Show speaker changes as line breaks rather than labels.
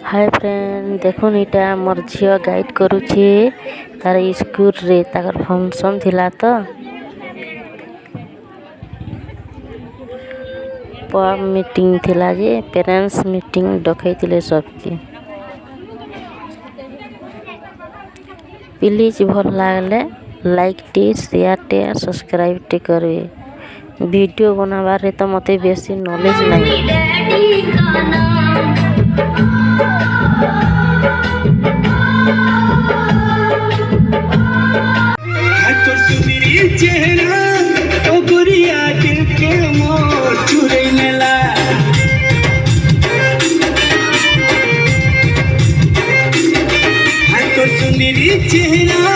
Hi friend देखुन इटा मोर झियो guide करुछे तार स्कूल रे ताकर फंक्शन थिला तो पब मीटिंग थिला जे पेरेंट्स मीटिंग डकैतिले सबके। प्लीज भल लागले लाइक टी शेयर टे सब्सक्राइब टे करबे। वीडियो बनाबार रे तो मते बेसी नॉलेज नहीं।
चेहरा ओ गुरिया दिल के मोर चुरैनेला हाय तोर सुंदरी चेहरा